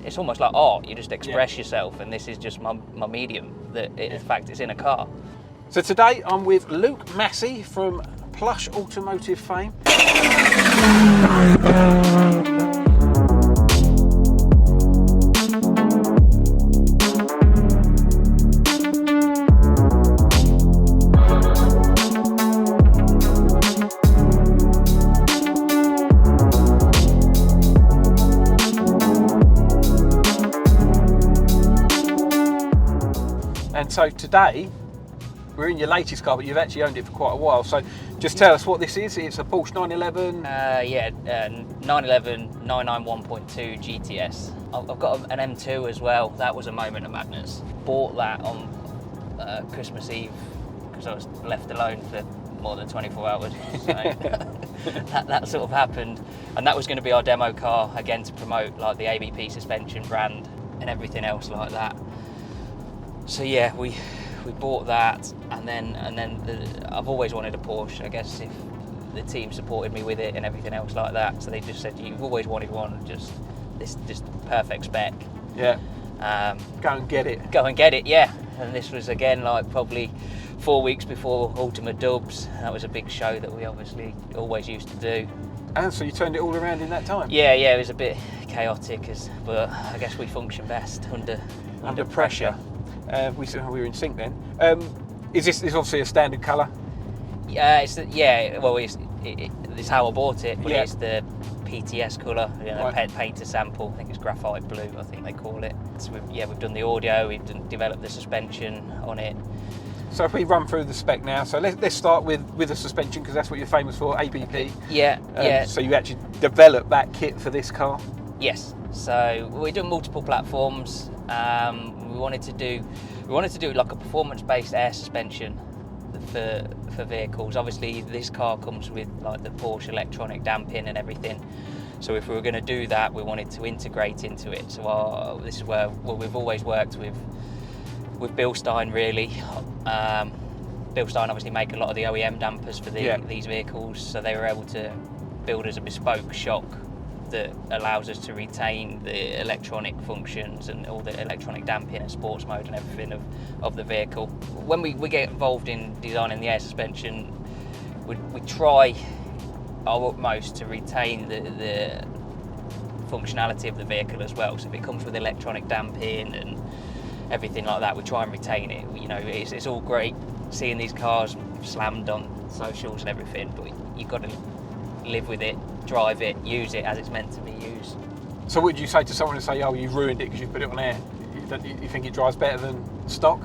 it's almost like art. You just express yourself, and this is just my medium. In fact, it's in a car. So today I'm with Luke Massey from Plush Automotive fame. And so today, we're in your latest car, but you've actually owned it for quite a while. So just tell us what this is. It's a Porsche 911. 911 991.2 GTS. I've got an M2 as well. That was a moment of madness. Bought that on Christmas Eve because I was left alone for more than 24 hours. So that sort of happened. And that was going to be our demo car, again, to promote like the ABP suspension brand and everything else like that. So yeah, we bought that, and then I've always wanted a Porsche. I guess if the team supported me with it and everything else like that, so they just said, you've always wanted one, just perfect spec. Yeah. Go and get it. Go and get it, yeah. And this was again like probably 4 weeks before Ultimate Dubs. That was a big show that we obviously always used to do. And so you turned it all around in that time? Yeah, it was a bit chaotic, but I guess we function best under pressure. We were in sync then. Is this obviously a standard colour? Yeah, it's how I bought it, but it's the PTS colour, right. Painter sample. I think it's graphite blue, I think they call it. So we've done the audio, we've developed the suspension on it. So if we run through the spec now, so let's start with the suspension, because that's what you're famous for, ABP. Yeah. So you actually developed that kit for this car? Yes. So we've done multiple platforms. We wanted to do like a performance-based air suspension for vehicles. Obviously, this car comes with like the Porsche electronic damping and everything. So if we were going to do that, we wanted to integrate into it. So this is where we've always worked with Bilstein, really. Bilstein obviously make a lot of the OEM dampers for these vehicles, so they were able to build us a bespoke shock that allows us to retain the electronic functions and all the electronic damping and sports mode and everything of the vehicle. When we get involved in designing the air suspension, we try our utmost to retain the functionality of the vehicle as well. So if it comes with electronic damping and everything like that, we try and retain it. It's all great seeing these cars slammed on socials and everything, but you've got to live with it, drive it, use it as it's meant to be used. So would you say to someone who say, oh, you've ruined it because you put it on air? You think it drives better than stock?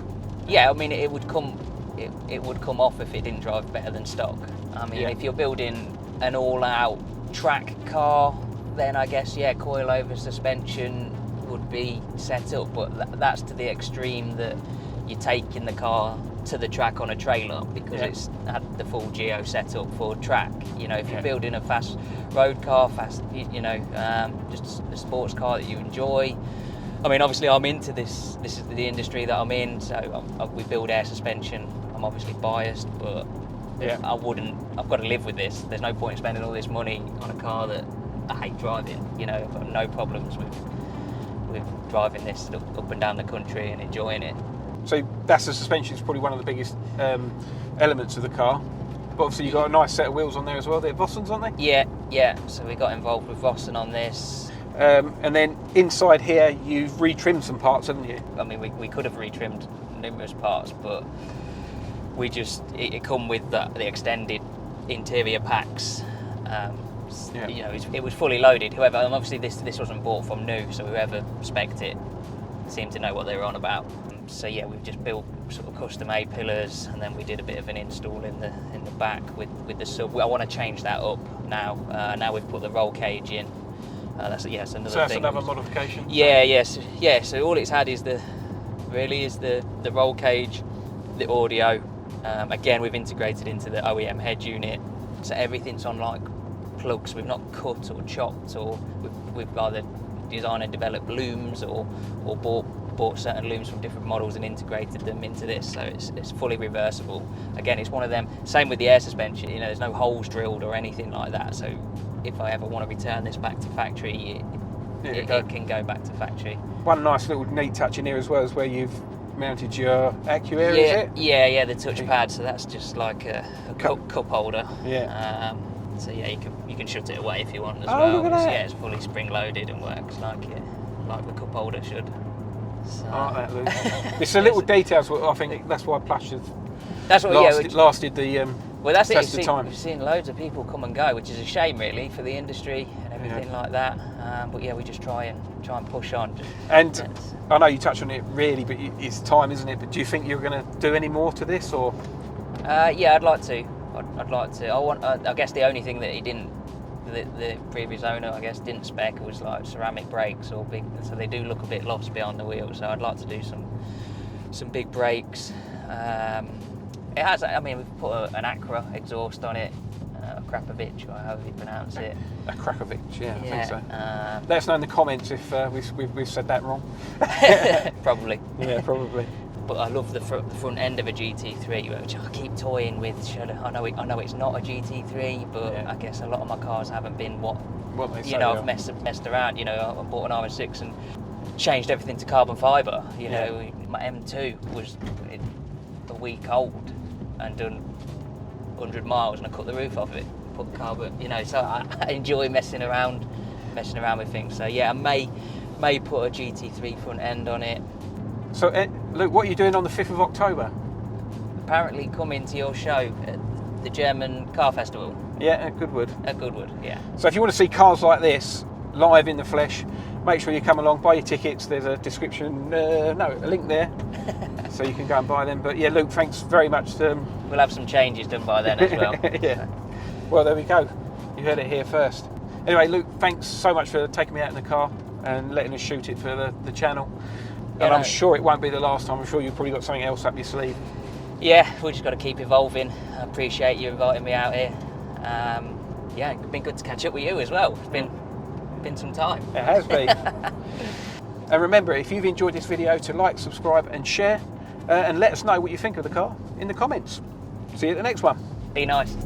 Yeah, I mean it would come off if it didn't drive better than stock. I mean, if you're building an all-out track car, then I guess coilover suspension would be set up, but that's to the extreme that you're taking the car to the track on a trailer because it's had the full geo set up for track. If you're building a fast road car, just a sports car that you enjoy. I mean, obviously I'm into this is the industry that I'm in, so we build air suspension. I'm obviously biased, but I've got to live with this. There's no point in spending all this money on a car that I hate driving. I've got no problems with driving this up and down the country and enjoying it. So that's the suspension. It's probably one of the biggest elements of the car. But obviously you've got a nice set of wheels on there as well. They're Vossens, aren't they? Yeah. So we got involved with Vossen on this. And then inside here you've retrimmed some parts, haven't you? I mean, we could have retrimmed numerous parts, but we just it come with the extended interior packs. It was fully loaded. However, obviously this wasn't bought from new, so whoever spec'd it seemed to know what they were on about. So we've just built sort of custom A pillars, and then we did a bit of an install in the back with the sub. I want to change that up now. Now we've put the roll cage in. That's another thing. So that's another modification. So all it's had is the roll cage, the audio. Again, we've integrated into the OEM head unit, so everything's on like plugs. We've not cut or chopped, or we've either designed and developed looms or bought certain looms from different models and integrated them into this, so it's fully reversible. Again, it's one of them. Same with the air suspension. There's no holes drilled or anything like that. So if I ever want to return this back to factory, it can go back to factory. One nice little neat touch in here as well is where you've mounted your AccuAir, Yeah, is it? yeah, the touchpad. So that's just like a cup holder. Yeah. So yeah, you can shut it away if you want as Oh, well. look at that. Yeah, it's fully spring loaded and works like the cup holder should. So. I like that, Luke. It's the little details. I think that's why plush has That's what lasted the well, that's it. test of time. We've seen loads of people come and go, which is a shame, really, for the industry and everything like that. But yeah, we just try and push on. And I know you touched on it really, but it's time, isn't it? But do you think you're going to do any more to this, or? Yeah, I'd like to. I'd like to. I guess the only thing that he didn't, the previous owner, I guess, didn't spec was like ceramic brakes or big. So they do look a bit lost behind the wheel. So I'd like to do some big brakes. It has. I mean, we've put an Acra exhaust on it, Akrapovic, or however you pronounce it. Akrapovic, yeah, I think so. Let us know in the comments if we've said that wrong. Probably. Yeah, probably. But I love the front end of a GT3, which I keep toying with. I know it's not a GT3, but I guess a lot of my cars haven't been what they say. I've messed around. I bought an RS6 and changed everything to carbon fibre. My M2 was a week old and done 100 miles, and I cut the roof off it, put the carbon. So I enjoy messing around with things. So yeah, I may put a GT3 front end on it. So, Luke, what are you doing on the 5th of October? Apparently coming to your show at the German Car Festival. Yeah, at Goodwood. At Goodwood, yeah. So if you want to see cars like this, live in the flesh, make sure you come along, buy your tickets. There's a description, a link there, so you can go and buy them. But yeah, Luke, thanks very much. We'll have some changes done by then as well. Yeah. Well, there we go. You heard it here first. Anyway, Luke, thanks so much for taking me out in the car and letting us shoot it for the channel. And I'm sure it won't be the last time. I'm sure you've probably got something else up your sleeve. Yeah, we've just got to keep evolving. I appreciate you inviting me out here. Yeah, it's been good to catch up with you as well. It's been some time. It has been. And remember, if you've enjoyed this video, to like, subscribe and share, and let us know what you think of the car in the comments. See you at the next one. Be nice.